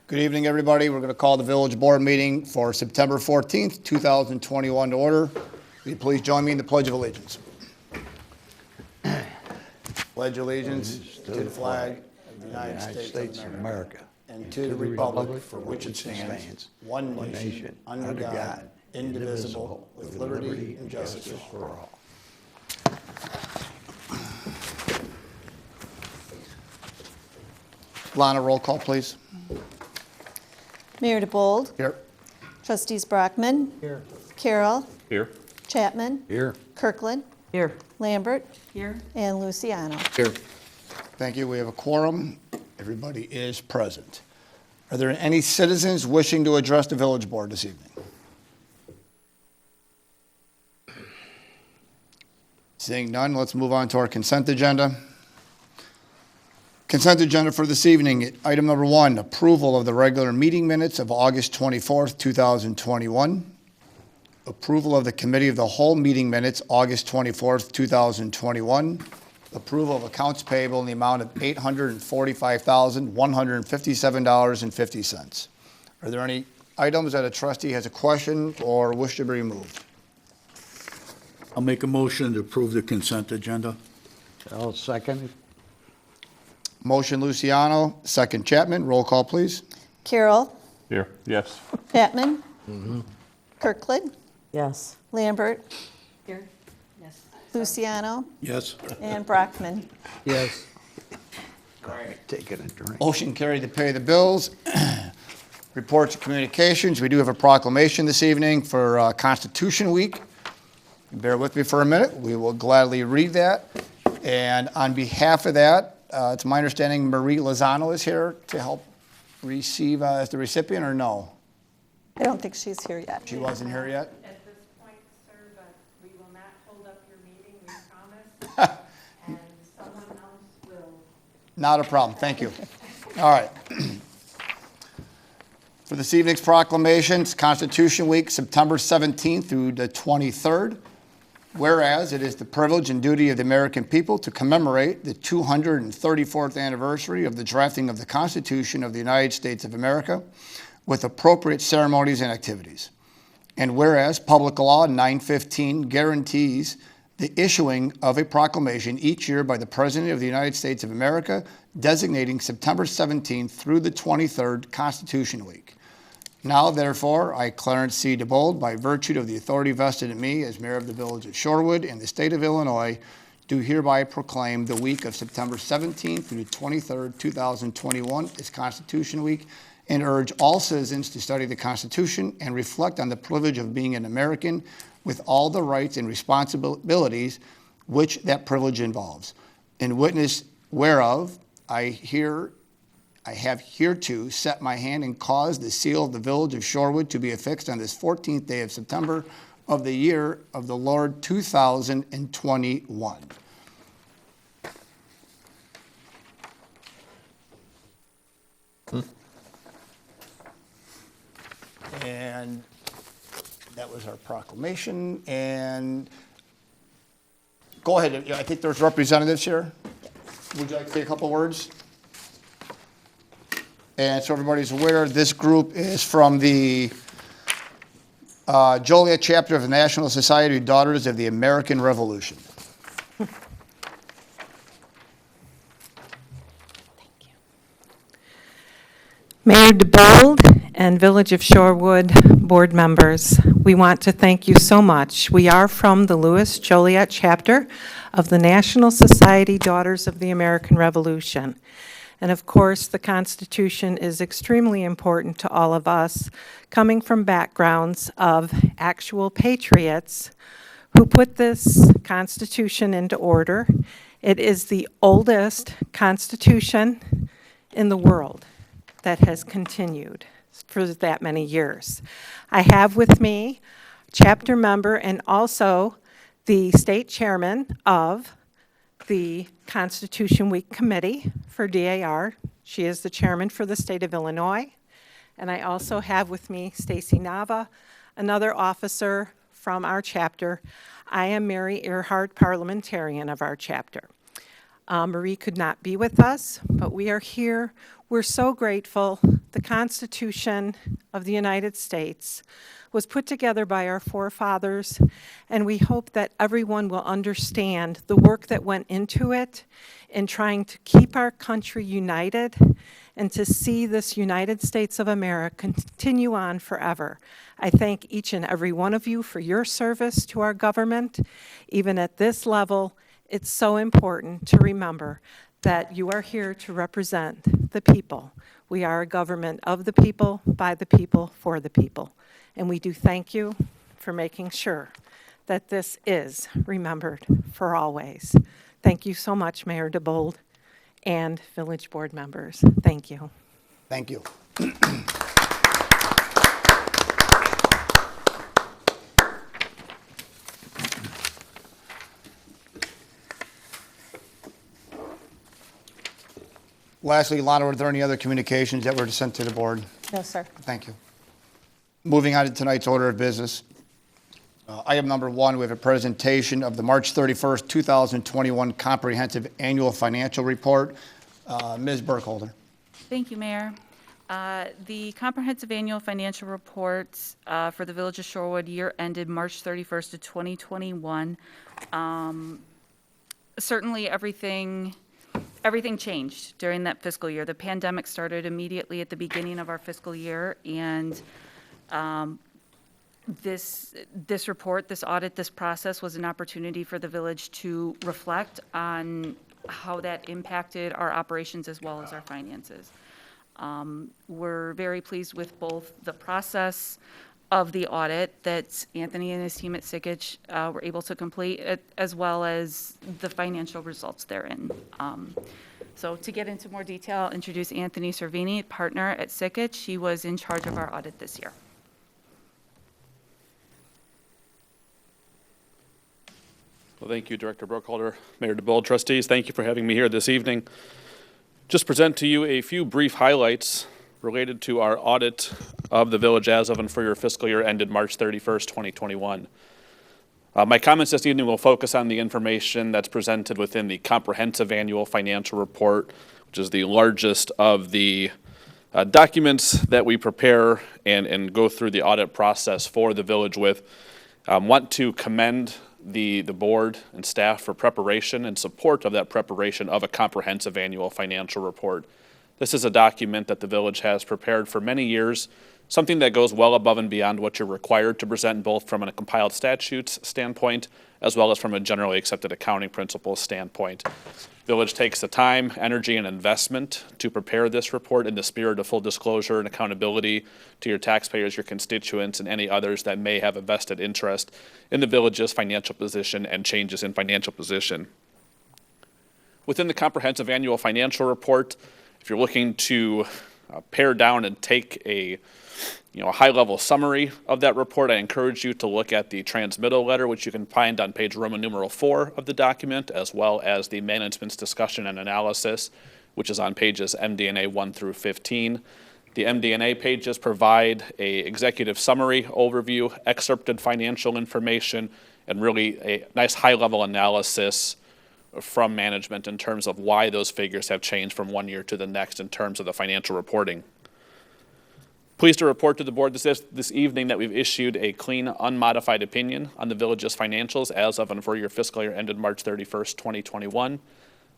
Good evening, everybody. We're going to call the village board meeting for September 14th, 2021 to order. Will you please join me in the Pledge of Allegiance? Pledge allegiance to the flag of the United States of America and to the republic for which it stands, one nation, under God, indivisible, with liberty and justice for all. Lana, roll call, please. Mayor DeBold. Here. Trustees Brockman. Here. Carroll. Here. Chapman. Here. Kirkland. Here. Lambert. Here. And Luciano. Here. Thank you. We have a quorum. Everybody is present. Are there any citizens wishing to address the village board this evening? Seeing none, let's move on to our consent agenda. Consent agenda for this evening. Item number 1, approval of the regular meeting minutes of August 24th, 2021. Approval of the committee of the whole meeting minutes, August 24th, 2021. Approval of accounts payable in the amount of $845,157.50. Are there any items that a trustee has a question or wish to be removed? I'll make a motion to approve the consent agenda. I'll second. Motion Luciano, second Chapman. Roll call, please. Carroll. Here. Yes. Chapman. Kirkland. Yes. Lambert. Here. Yes. Luciano. Yes. And Brockman. Yes. Taking a drink. Motion carried to pay the bills. Reports of communications. We do have a proclamation this evening for Constitution Week. Bear with me for a minute. We will gladly read that. And on behalf of that, it's my understanding Marie Lozano is here to help receive as the recipient, or no? I don't think she's here yet. She wasn't here yet? At this point, sir, but we will not hold up your meeting, we promise, and someone else will. Not a problem. Thank you. All right. For this evening's proclamations, Constitution Week, September 17th through the 23rd. Whereas it is the privilege and duty of the American people to commemorate the 234th anniversary of the drafting of the Constitution of the United States of America with appropriate ceremonies and activities. And whereas Public Law 915 guarantees the issuing of a proclamation each year by the President of the United States of America designating September 17th through the 23rd Constitution Week. Now, therefore, I, Clarence C. DeBold, by virtue of the authority vested in me as mayor of the village of Shorewood and the state of Illinois, do hereby proclaim the week of September 17th through the 23rd, 2021 as Constitution Week, and urge all citizens to study the Constitution and reflect on the privilege of being an American with all the rights and responsibilities which that privilege involves. In witness whereof, I have hereto set my hand and caused the seal of the village of Shorewood to be affixed on this 14th day of September of the year of the Lord 2021. And that was our proclamation. And go ahead. I think there's representatives here. Would you like to say a couple words? And so everybody's aware, this group is from the Joliet chapter of the National Society of Daughters of the American Revolution. Thank you. Mayor DeBold and Village of Shorewood board members, we want to thank you so much. We are from the Lewis Joliet chapter of the National Society Daughters of the American Revolution. And of course, the Constitution is extremely important to all of us, coming from backgrounds of actual patriots who put this Constitution into order. It is the oldest Constitution in the world that has continued for that many years. I have with me chapter member and also the state chairman of the Constitution Week Committee for DAR. She is the chairman for the state of Illinois. And I also have with me Stacy Nava, another officer from our chapter. I am Mary Earhart, parliamentarian of our chapter. Marie could not be with us, but we are here. We're so grateful. The Constitution of the United States was put together by our forefathers, and we hope that everyone will understand the work that went into it in trying to keep our country united and to see this United States of America continue on forever. I thank each and every one of you for your service to our government. Even at this level, it's so important to remember that you are here to represent the people. We are a government of the people, by the people, for the people. And we do thank you for making sure that this is remembered for always. Thank you so much, Mayor DeBold and village board members. Thank you. Thank you. Lastly, Lana, were there any other communications that were sent to the board? No, sir. Thank you. Moving on to tonight's order of business. Item number 1, we have a presentation of the March 31st, 2021 Comprehensive Annual Financial Report. Ms. Burkholder. Thank you, Mayor. The Comprehensive Annual Financial Reports for the Village of Shorewood year ended March 31st of 2021. Certainly everything changed during that fiscal year. The pandemic started immediately at the beginning of our fiscal year, and this report, this audit, this process was an opportunity for the village to reflect on how that impacted our operations as well as our finances. We're very pleased with both the process of the audit that Anthony and his team at Sikich were able to complete, as well as the financial results therein. So to get into more detail, I'll introduce Anthony Cervini, partner at Sikich. He was in charge of our audit this year. Well, thank you, Director Burkholder, Mayor DeBold, trustees. Thank you for having me here this evening. Just present to you a few brief highlights related to our audit of the village as of and for your fiscal year ended March 31st, 2021. My comments this evening will focus on the information that's presented within the Comprehensive Annual Financial Report, which is the largest of the documents that we prepare and go through the audit process for the village with. Want to commend the board and staff for preparation and support of that preparation of a comprehensive annual financial report. This is a document that the village has prepared for many years, something that goes well above and beyond what you're required to present, both from a compiled statutes standpoint as well as from a generally accepted accounting principles standpoint. Village takes the time, energy, and investment to prepare this report in the spirit of full disclosure and accountability to your taxpayers, your constituents, and any others that may have a vested interest in the village's financial position and changes in financial position. Within the Comprehensive Annual Financial Report, if you're looking to pare down and take a high-level summary of that report, I encourage you to look at the transmittal letter, which you can find on page Roman numeral 4 of the document, as well as the management's discussion and analysis, which is on pages MD&A 1 through 15. The MD&A pages provide a executive summary overview, excerpted financial information, and really a nice high-level analysis from management in terms of why those figures have changed from one year to the next in terms of the financial reporting. Pleased to report to the board this evening that we've issued a clean, unmodified opinion on the village's financials as of and for your fiscal year ended March 31st, 2021.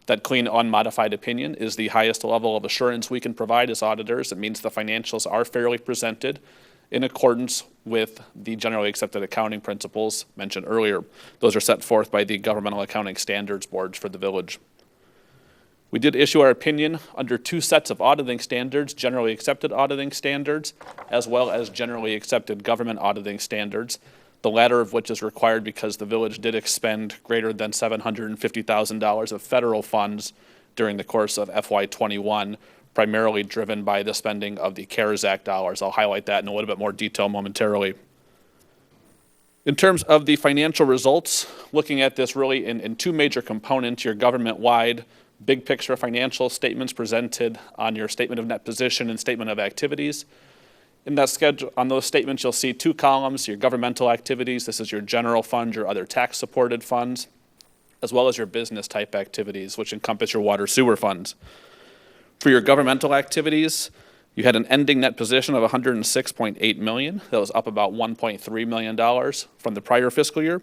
That clean, unmodified opinion is the highest level of assurance we can provide as auditors. It means the financials are fairly presented in accordance with the generally accepted accounting principles mentioned earlier. Those are set forth by the Governmental Accounting Standards Boards for the village. We did issue our opinion under two sets of auditing standards, generally accepted auditing standards, as well as generally accepted government auditing standards, the latter of which is required because the village did expend greater than $750,000 of federal funds during the course of FY21, primarily driven by the spending of the CARES Act dollars. I'll highlight that in a little bit more detail momentarily. In terms of the financial results, looking at this really in two major components, your government-wide big picture financial statements presented on your statement of net position and statement of activities. In that schedule, on those statements, you'll see two columns, your governmental activities. This is your general fund, your other tax-supported funds. as well as your business type activities, which encompass your water sewer funds. For your governmental activities, you had an ending net position of $106.8 million. That was up about $1.3 million from the prior fiscal year.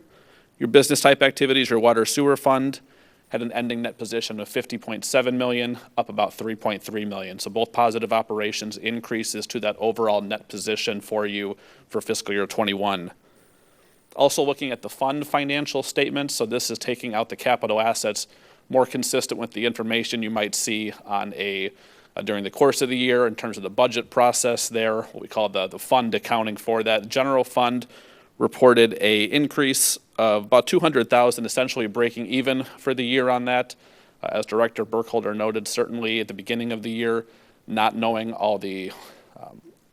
Your business type activities, your water sewer fund, had an ending net position of $50.7 million, up about $3.3 million. So both positive operations increases to that overall net position for you for fiscal year '21. Also looking at the fund financial statements, so this is taking out the capital assets, more consistent with the information you might see on during the course of the year in terms of the budget process there, what we call the fund accounting for that. General fund reported a increase of about $200,000, essentially breaking even for the year on that. As Director Burkholder noted, certainly at the beginning of the year, not knowing all the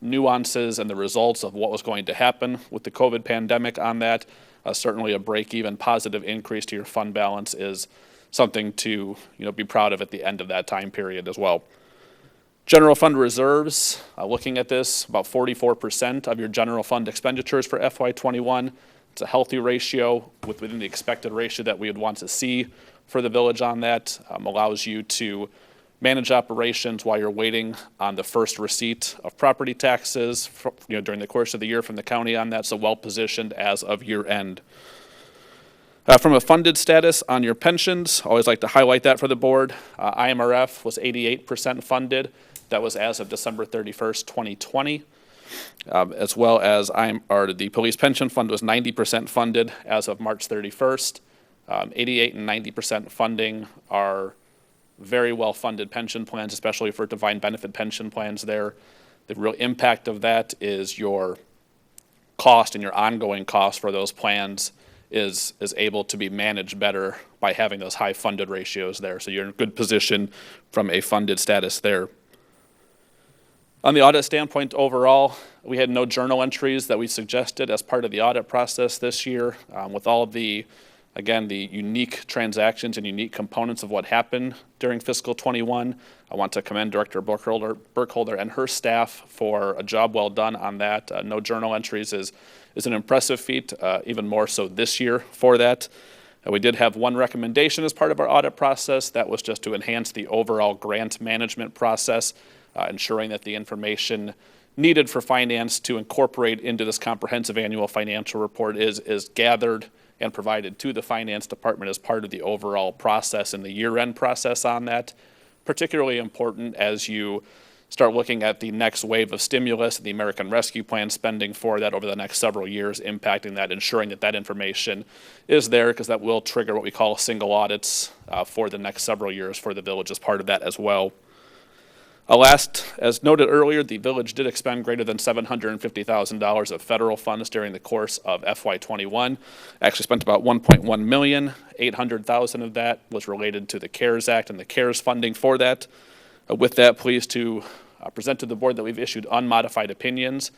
nuances and the results of what was going to happen with the COVID pandemic on that, certainly a break-even positive increase to your fund balance is something to be proud of at the end of that time period as well. General fund reserves, looking at this, about 44% of your general fund expenditures for FY21. It's a healthy ratio within the expected ratio that we would want to see for the village on that. Allows you to manage operations while you're waiting on the first receipt of property taxes during the course of the year from the county on that, so well positioned as of year end. From a funded status on your pensions, I always like to highlight that for the board. IMRF was 88% funded. That was as of December 31st, 2020. As well as the police pension fund was 90% funded as of March 31st. 88 and 90% funding are very well funded pension plans, especially for defined benefit pension plans there. The real impact of that is your cost and your ongoing cost for those plans is able to be managed better by having those high funded ratios there. So you're in a good position from a funded status there. On the audit standpoint overall, we had no journal entries that we suggested as part of the audit process this year. With all of the unique transactions and unique components of what happened during fiscal '21, I want to commend Director Burkholder and her staff for a job well done on that. No journal entries is an impressive feat, even more so this year for that. We did have one recommendation as part of our audit process. That was just to enhance the overall grant management process, ensuring that the information needed for finance to incorporate into this comprehensive annual financial report is gathered and provided to the finance department as part of the overall process and the year-end process on that. Particularly important as you start looking at the next wave of stimulus, the American Rescue Plan spending for that over the next several years, impacting that, ensuring that that information is there, because that will trigger what we call single audits for the next several years for the village as part of that as well. Last, as noted earlier, the village did expend greater than $750,000 of federal funds during the course of FY21. Actually spent about $1.1 million. $800,000 of that was related to the CARES Act and the CARES funding for that. With that, pleased to present to the board that we've issued unmodified opinions.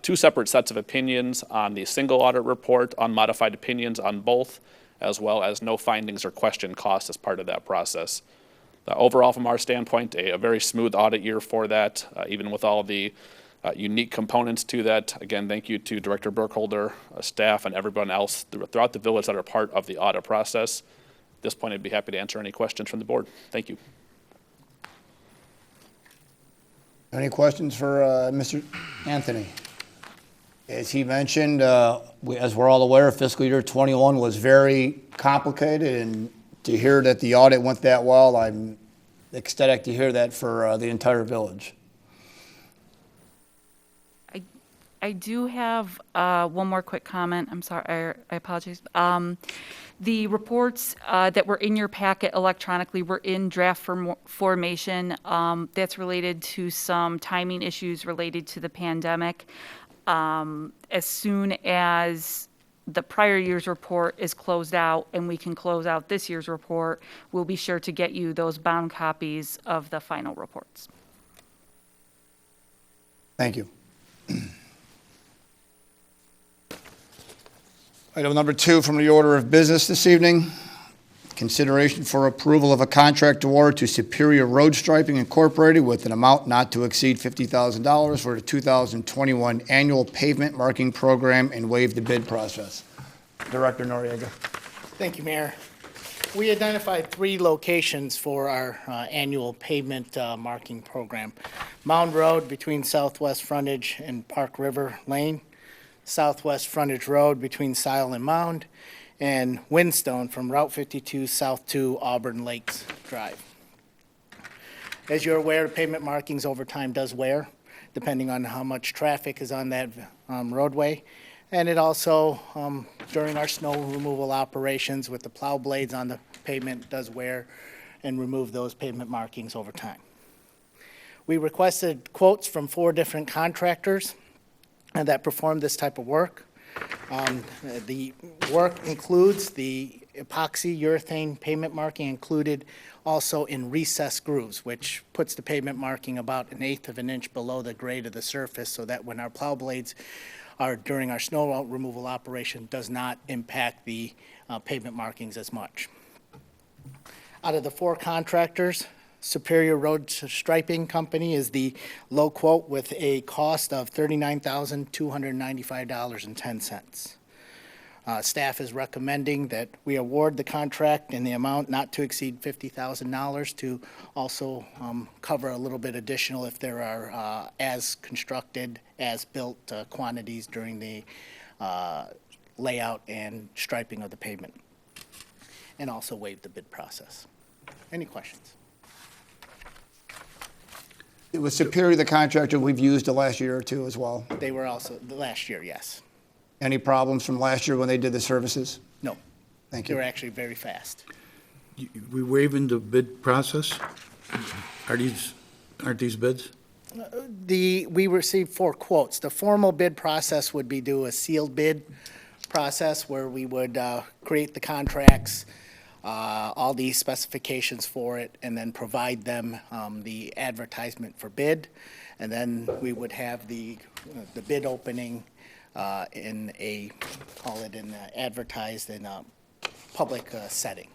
Two separate sets of opinions on the single audit report, unmodified opinions on both, as well as no findings or question costs as part of that process. Overall, from our standpoint, a very smooth audit year for that, even with all the unique components to that. Again, thank you to Director Burkholder, staff, and everyone else throughout the village that are part of the audit process. At this point, I'd be happy to answer any questions from the board. Thank you. Any questions for Mr. Anthony? As he mentioned, as we're all aware, fiscal year '21 was very complicated, and to hear that the audit went that well, I'm ecstatic to hear that for the entire village. I do have one more quick comment. I'm sorry, I apologize. The reports that were in your packet electronically were in draft formation. That's related to some timing issues related to the pandemic. As soon as the prior year's report is closed out and we can close out this year's report, we'll be sure to get you those bound copies of the final reports. Thank you. Item number 2 from the order of business this evening. Consideration for approval of a contract award to Superior Road Striping Incorporated with an amount not to exceed $50,000 for the 2021 annual pavement marking program and waive the bid process. Director Noriega. Thank you, Mayor. We identified 3 locations for our annual pavement marking program. Mound Road between Southwest Frontage and Park River Lane, Southwest Frontage Road between Sile and Mound, and Windstone from Route 52 south to Auburn Lakes Drive. As you're aware, pavement markings over time does wear, depending on how much traffic is on that roadway. And it also, during our snow removal operations with the plow blades on the pavement, does wear and remove those pavement markings over time. We requested quotes from 4 different contractors that perform this type of work. The work includes the epoxy urethane pavement marking included also in recessed grooves, which puts the pavement marking about 1/8 of an inch below the grade of the surface so that when our plow blades are during our snow removal operation does not impact the pavement markings as much. Out of the 4 contractors, Superior Road Striping Company is the low quote with a cost of $39,295.10. Staff is recommending that we award the contract in the amount not to exceed $50,000 to also cover a little bit additional if there are as constructed, as built quantities during the layout and striping of the pavement, and also waive the bid process. Any questions? It was Superior, the contractor we've used the last year or 2 as well. They were also, the last year, yes. Any problems from last year when they did the services? No, Thank they were you. actually very fast. We waiving the bid process? Aren't these bids? We received 4 quotes. The formal bid process would be do a sealed bid process where we would create the contracts, all the specifications for it, and then provide them the advertisement for bid. And then we would have the bid opening in a, call it advertised in a public setting.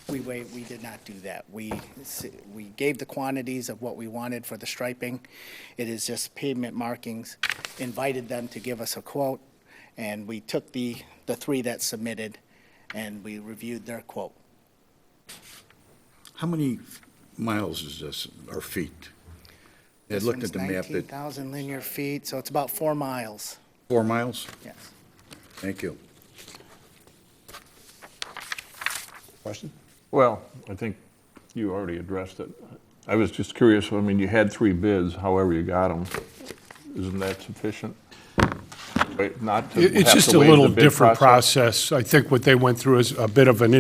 We did not do that. We gave the quantities of what we wanted for the striping. It is just pavement markings, invited them to give us a quote, and we took the 3 that submitted, and we reviewed their quote. How many miles is this, or feet? I This looked one's at the map. 19,000 linear feet, so it's about 4 miles, 4 miles? yes. Thank you. Question? Well, I think you already addressed it. I was just curious, I mean, you had 3 bids, however you got them. Isn't that sufficient? Wait, not to It's have just to a waive little the bid different process. I think what they went through is a bit of an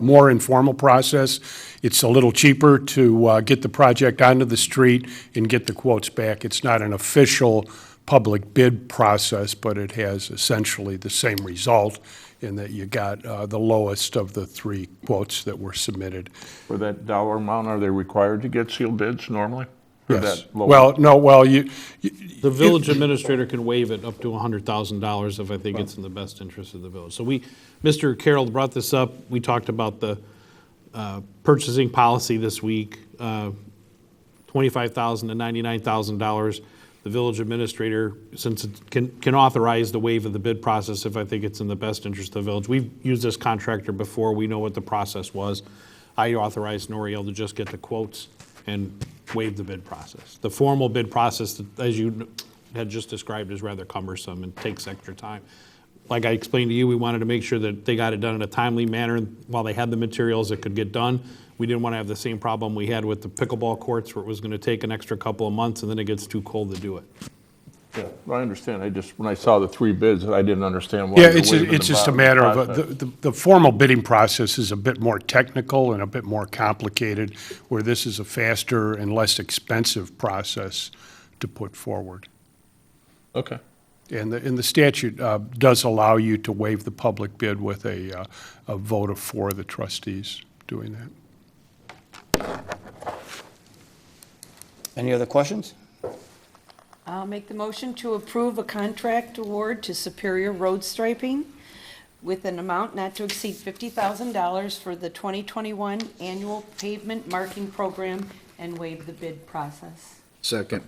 more informal process. It's a little cheaper to get the project onto the street and get the quotes back. It's not an official public bid process, but it has essentially the same result in that you got the lowest of the 3 quotes that were submitted. For that dollar amount, are they required to get sealed bids normally? For Yes. that low- Well, no, well, The village administrator can waive it up to $100,000 if I think it's in the best interest of the village. So Mr. Carroll brought this up, we talked about the purchasing policy this week, $25,000 to $99,000. The village administrator, since it can authorize the waive of the bid process if I think it's in the best interest of the village. We've used this contractor before, we know what the process was. I authorized Noriel to just get the quotes and waive the bid process. The formal bid process, as you had just described, is rather cumbersome and takes extra time. Like I explained to you, we wanted to make sure that they got it done in a timely manner while they had the materials that could get done. We didn't want to have the same problem we had with the pickleball courts where it was going to take an extra couple of months and then it gets too cold to do it. Yeah, I understand. When I saw the 3 bids, I didn't understand why. yeah, you're waiving it's the just a bottom matter of, process. the formal bidding process is a bit more technical and a bit more complicated, where this is a faster and less expensive process to put forward. Okay. And the statute does allow you to waive the public bid with a vote of 4 of the trustees doing that. Any other questions? I'll make the motion to approve a contract award to Superior Road Striping with an amount not to exceed $50,000 for the 2021 annual pavement marking program and waive the bid process. Second.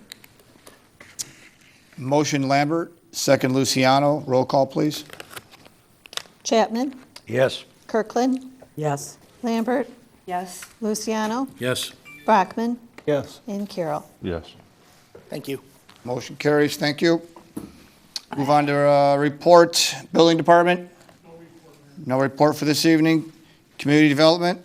Motion Lambert, second Luciano. Roll call, please. Chapman? Yes. Kirkland? Yes. Lambert, Yes. Luciano, Yes. Brockman, Yes. and Carroll. Yes. Thank you. Motion carries, thank you. Move on to report, Building Department. No report for this evening. Community Development.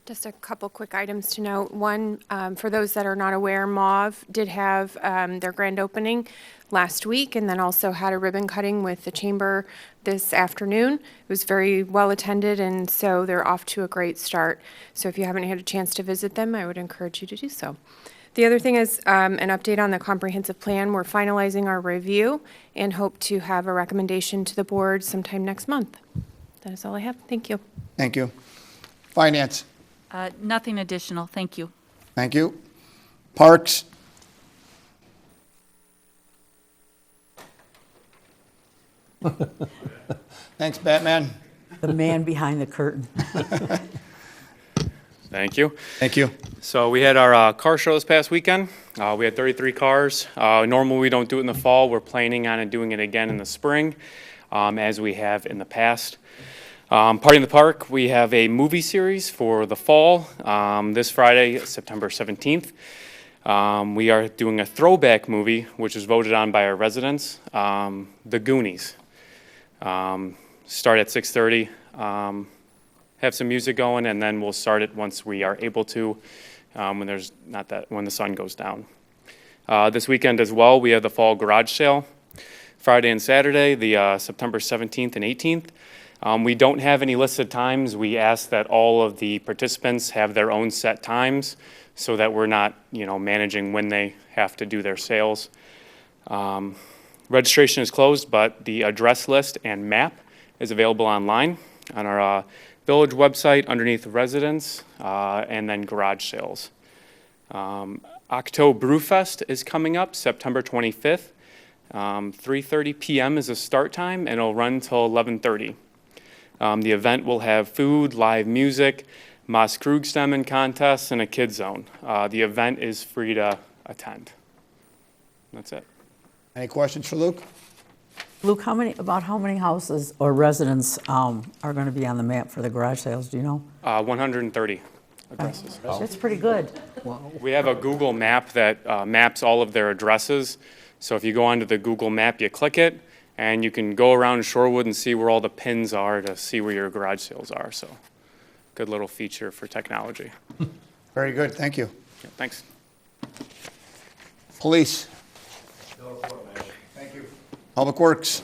Just a couple quick items to note. One, for those that are not aware, MAUV did have their grand opening last week and then also had a ribbon cutting with the chamber this afternoon. It was very well attended, and so they're off to a great start. So if you haven't had a chance to visit them, I would encourage you to do so. The other thing is an update on the comprehensive plan. We're finalizing our review and hope to have a recommendation to the board sometime next month. That is all I have. Thank you. Thank you. Finance. Nothing additional, thank you. Thank you. Parks. Thanks, Batman. The man behind the curtain. Thank you. Thank you. So we had our car show this past weekend. We had 33 cars. Normally we don't do it in the fall. We're planning on doing it again in the spring, as we have in the past. Party in the Park, we have a movie series for the fall, this Friday, September 17th. We are doing a throwback movie, which was voted on by our residents, The Goonies. Start at 6:30, have some music going, and then we'll start it once we are able to, when the sun goes down. This weekend as well, we have the fall garage sale, Friday and Saturday, the September 17th and 18th. We don't have any listed times. We ask that all of the participants have their own set times so that we're not, managing when they have to do their sales. Registration is closed, but the address list and map is available online on our village website underneath residents and then garage sales. Octo Brewfest is coming up September 25th. 3:30 p.m. is the start time, and it'll run till 11:30. The event will have food, live music, Mas Krugstemmen contests, and a kid zone. The event is free to attend. That's it. Any questions for Luke? Luke, about how many houses or residents are going to be on the map for the garage sales, do you know? 130 addresses. That's pretty good. We have a Google map that maps all of their addresses. So if you go onto the Google map, you click it, and you can go around Shorewood and see where all the pins are to see where your garage sales are. So good little feature for technology. Very good, thank you. Yeah, thanks. Police. Thank you. Public Works.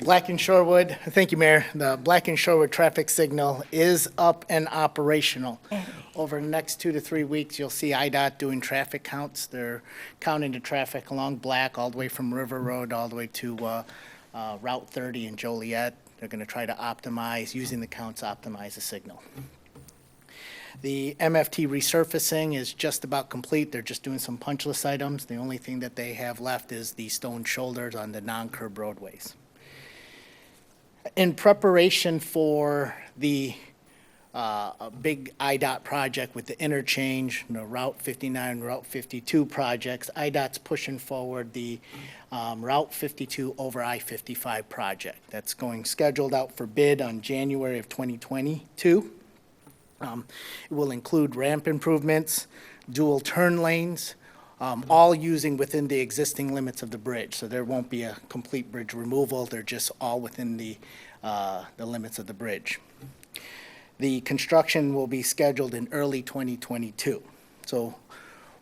Black and Shorewood, thank you, Mayor. The Black and Shorewood traffic signal is up and operational. Over the next 2 to 3 weeks, you'll see IDOT doing traffic counts. They're counting the traffic along Black all the way from River Road all the way to Route 30 in Joliet. They're going to try to optimize, using the counts, optimize the signal. The MFT resurfacing is just about complete. They're just doing some punch list items. The only thing that they have left is the stone shoulders on the non-curb roadways. In preparation for the a big IDOT project with the interchange, Route 59, Route 52 projects, IDOT's pushing forward the Route 52 over I-55 project. That's going scheduled out for bid on January of 2022. It will include ramp improvements, dual turn lanes, all using within the existing limits of the bridge. So there won't be a complete bridge removal. They're just all within the limits of the bridge. The construction will be scheduled in early 2022. So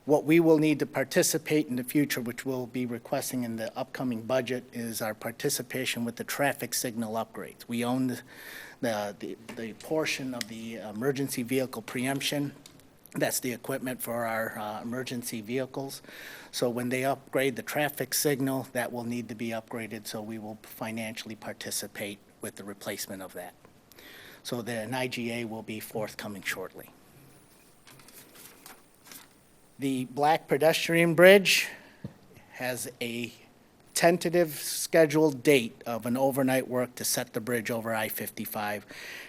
what we will need to participate in the future, which we'll be requesting in the upcoming budget, is our participation with the traffic signal upgrades. We own the portion of the emergency vehicle preemption. That's the equipment for our emergency vehicles. So when they upgrade the traffic signal, that will need to be upgraded, so we will financially participate with the replacement of that. So an IGA will be forthcoming shortly. The Black Pedestrian Bridge has a tentative scheduled date of an overnight work to set the bridge over I-55,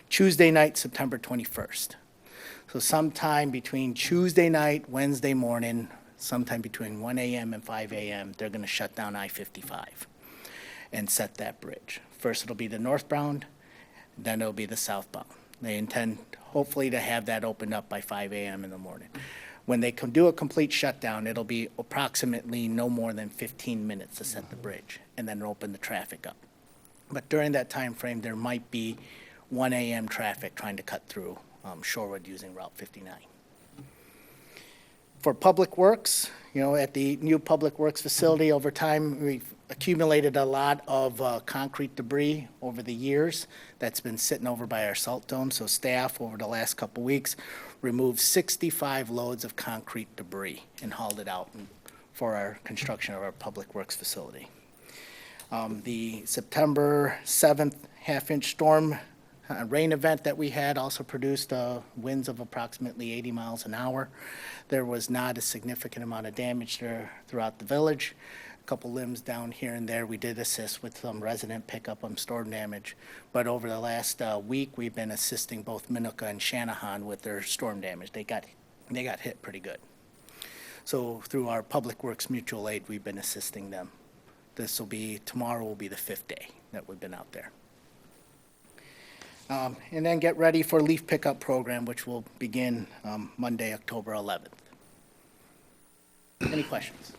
Tuesday night, September 21st. So sometime between Tuesday night, Wednesday morning, sometime between 1 a.m. and 5 a.m., they're going to shut down I-55 and set that bridge. First, it'll be the northbound, then it'll be the southbound. They intend, hopefully, to have that opened up by 5 a.m. in the morning. When they can do a complete shutdown, it'll be approximately no more than 15 minutes to set the bridge, and then open the traffic up. But during that time frame, there might be 1 a.m. traffic trying to cut through Shorewood using Route 59. For Public Works, at the new Public Works facility, over time, we've accumulated a lot of concrete debris over the years that's been sitting over by our salt dome. So staff, over the last couple weeks, removed 65 loads of concrete debris and hauled it out for our construction of our Public Works facility. The September 7th half-inch storm rain event that we had also produced winds of approximately 80 miles an hour. There was not a significant amount of damage there throughout the village. A couple limbs down here and there. We did assist with some resident pickup on storm damage. But over the last week, we've been assisting both Minooka and Shanahan with their storm damage. They got hit pretty good. So through our Public Works Mutual Aid, we've been assisting them. Tomorrow will be the 5th day that we've been out there. And then get ready for leaf pickup program, which will begin Monday, October 11th. Any questions?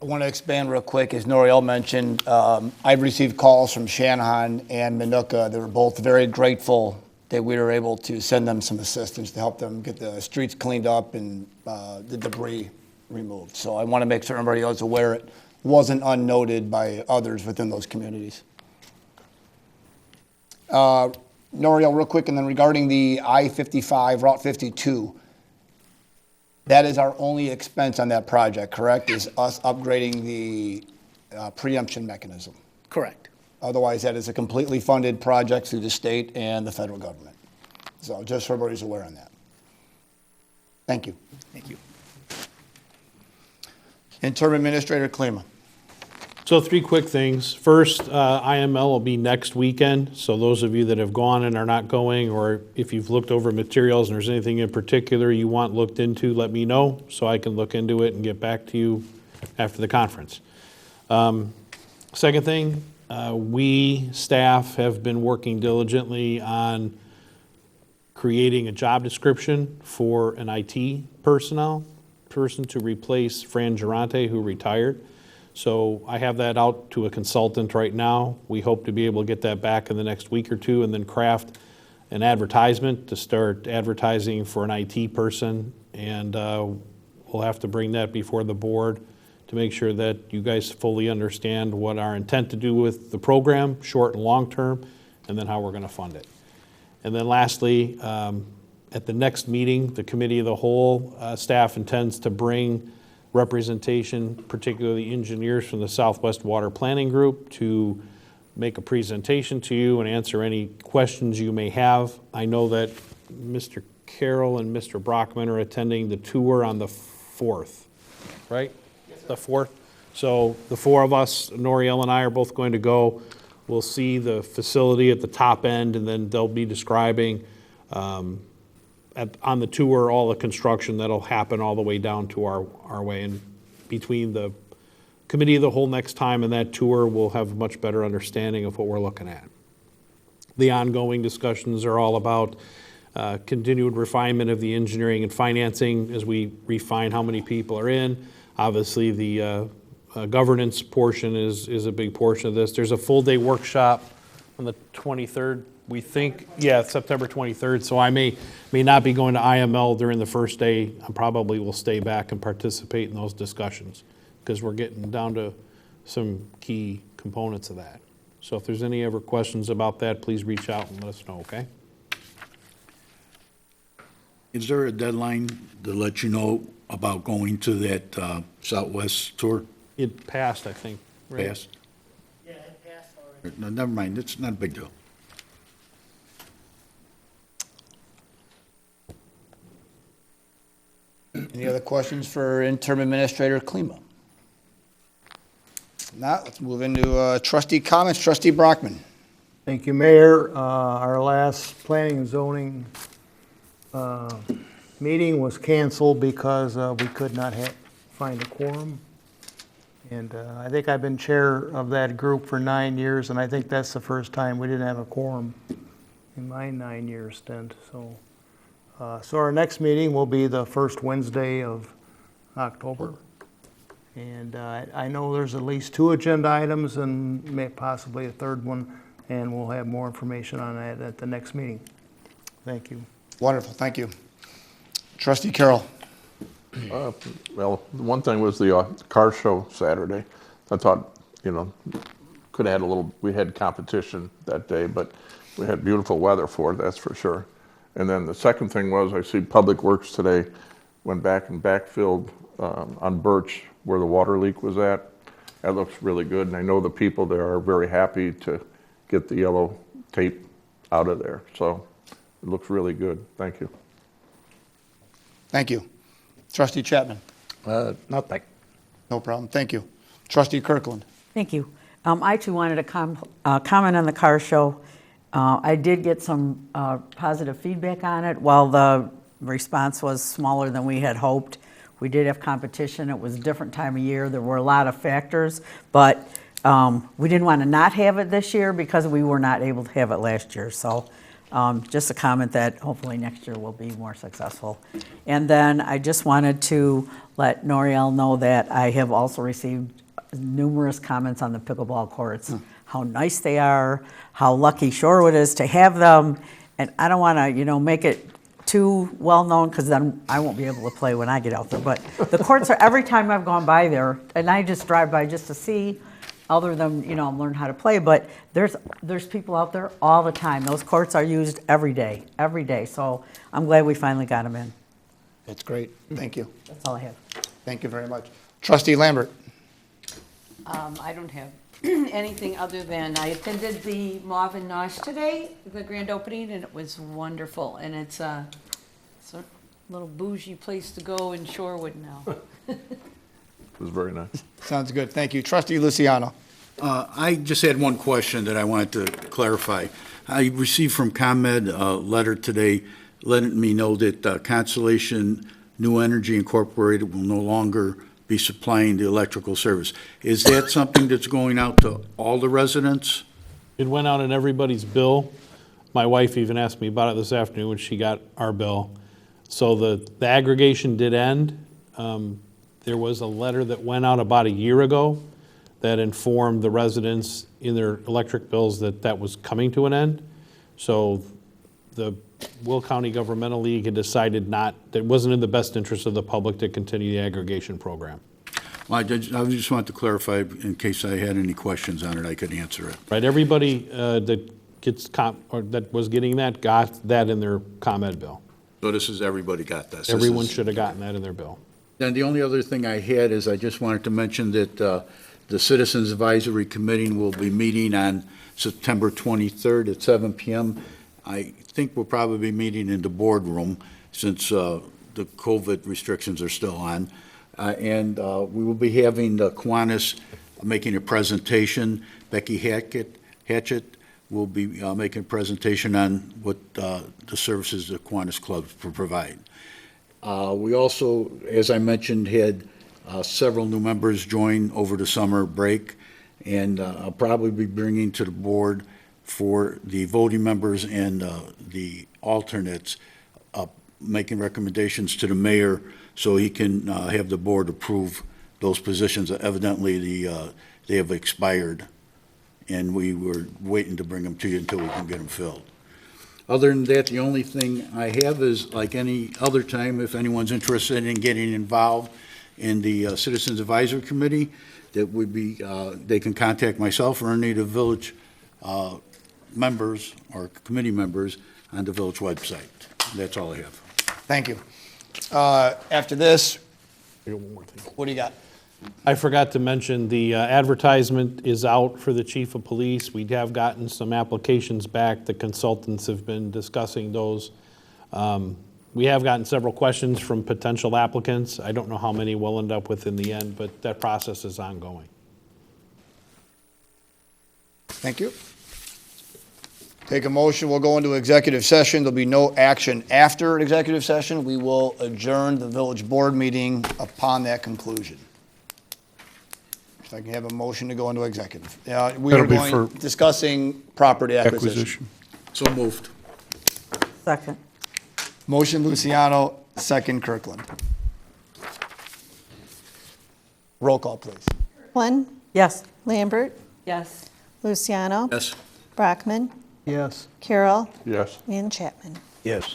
I want to expand real quick. As Noriel mentioned, I've received calls from Shanahan and Minooka. They were both very grateful that we were able to send them some assistance to help them get the streets cleaned up and the debris removed. So I want to make sure everybody is aware it wasn't unnoted by others within those communities. Noriel, real quick, and then regarding the I-55, Route 52, that is our only expense on that project, correct? Is us upgrading the preemption mechanism? Correct. Otherwise, that is a completely funded project through the state and the federal government. So just so everybody's aware on that. Thank you. Thank you. Interim Administrator Klima. So 3 quick things. First, IML will be next weekend, so those of you that have gone and are not going, or if you've looked over materials and there's anything in particular you want looked into, let me know so I can look into it and get back to you after the conference. Second thing, we, staff, have been working diligently on creating a job description for an IT person to replace Fran Durante, who retired. So I have that out to a consultant right now. We hope to be able to get that back in the next week or two and then craft an advertisement to start advertising for an IT person. And we'll have to bring that before the board to make sure that you guys fully understand what our intent to do with the program, short and long term, and then how we're going to fund it. And then lastly, at the next meeting, the Committee of the Whole staff intends to bring representation, particularly engineers from the Southwest Water Planning Group, to make a presentation to you and answer any questions you may have. I know that Mr. Carroll and Mr. Brockman are attending the tour on the 4th, right? Yes, the 4th. So the 4 of us, Noriel and I, are both going to go. We'll see the facility at the top end, and then they'll be describing on the tour all the construction that'll happen all the way down to our way. And between the Committee of the Whole next time and that tour, we'll have a much better understanding of what we're looking at. The ongoing discussions are all about continued refinement of the engineering and financing as we refine how many people are in. Obviously, the governance portion is a big portion of this. There's a full-day workshop on the 23rd. We think, yeah, September 23rd, so I may not be going to IML during the first day. I probably will stay back and participate in those discussions because we're getting down to some key components of that. So if there's any ever questions about that, please reach out and let us know, okay? Is there a deadline to let you know about going to that Southwest tour? It passed, I think. Right? Passed? Yeah, it passed already. No, never mind, it's not a big deal. Any other questions for Interim Administrator Klima? If not, let's move into trustee comments. Trustee Brockman. Thank you, Mayor. Our last planning and zoning meeting was canceled because we could not find a quorum. And I think I've been chair of that group for 9 years, and I think that's the first time we didn't have a quorum in my 9-year stint. So our next meeting will be the first Wednesday of October. And I know there's at least 2 agenda items and possibly a third one, and we'll have more information on that at the next meeting. Thank you. Wonderful, thank you. Trustee Carroll. Well, one thing was the car show Saturday. I thought, could have had we had competition that day, but we had beautiful weather for it, that's for sure. And then the second thing was, I see Public Works today went back and backfilled on Birch where the water leak was at. That looks really good, and I know the people there are very happy to get the yellow tape out of there. So it looks really good. Thank you. Thank you. Trustee Chapman. Nothing. No problem, thank you. Trustee Kirkland. Thank you. I too wanted to comment on the car show. I did get some positive feedback on it. While the response was smaller than we had hoped, we did have competition. It was a different time of year. There were a lot of factors, but we didn't want to not have it this year because we were not able to have it last year. So just a comment that hopefully next year will be more successful. And then I just wanted to let Noriel know that I have also received numerous comments on the pickleball courts, how nice they are, how lucky Shorewood is to have them. And I don't want to, make it too well known because then I won't be able to play when I get out there. But the courts are, every time I've gone by there, and I just drive by just to see, other than, learn how to play, but there's people out there all the time. Those courts are used every day. So I'm glad we finally got them in. That's great, thank you. That's all I have. Thank you very much. Trustee Lambert. I don't have anything other than I attended the Mauve and Nosh today, the grand opening, and it was wonderful. And it's a little bougie place to go in Shorewood now. It was very nice. Sounds good, thank you. Trustee Luciano. I just had one question that I wanted to clarify. I received from ComEd a letter today letting me know that Constellation New Energy Incorporated will no longer be supplying the electrical service. Is that something that's going out to all the residents? It went out in everybody's bill. My wife even asked me about it this afternoon when she got our bill. So the aggregation did end. There was a letter that went out about a year ago that informed the residents in their electric bills that that was coming to an end. So the Will County Governmental League had decided that it wasn't in the best interest of the public to continue the aggregation program. Well, I just wanted to clarify in case I had any questions on it, I could answer it. Right, everybody that that was getting that got that in their ComEd bill. So this is, everybody got this? Everyone should have gotten that in their bill. Then the only other thing I had is I just wanted to mention that the Citizens Advisory Committee will be meeting on September 23rd at 7 p.m. I think we'll probably be meeting in the boardroom since the COVID restrictions are still on. And we will be having the Kiwanis making a presentation. Becky Hatchett will be making a presentation on what the services the Kiwanis clubs provide. We also, as I mentioned, had several new members join over the summer break, and I'll probably be bringing to the board for the voting members and the alternates, making recommendations to the mayor so he can have the board approve those positions. Evidently, they have expired, and we were waiting to bring them to you until we can get them filled. Other than that, the only thing I have is, like any other time, if anyone's interested in getting involved in the Citizens Advisory Committee, that would be, they can contact myself or any of the village members or committee members on the village website. That's all I have. Thank you. After this, what do you got? I forgot to mention, the advertisement is out for the chief of police. We have gotten some applications back. The consultants have been discussing those. We have gotten several questions from potential applicants. I don't know how many we'll end up with in the end, but that process is ongoing. Thank you. Take a motion, we'll go into executive session. There'll be no action after executive session. We will adjourn the village board meeting upon that conclusion. If I can have a motion to go into executive. We are That'll be going, for discussing property acquisition. Acquisition. So moved. Second. Motion Luciano, second Kirkland. Roll call, please. Kirkland, Yes. Lambert, Yes. Luciano, Yes. Brockman, Yes. Carroll, Yes. and Chapman. Yes.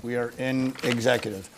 We are in executive.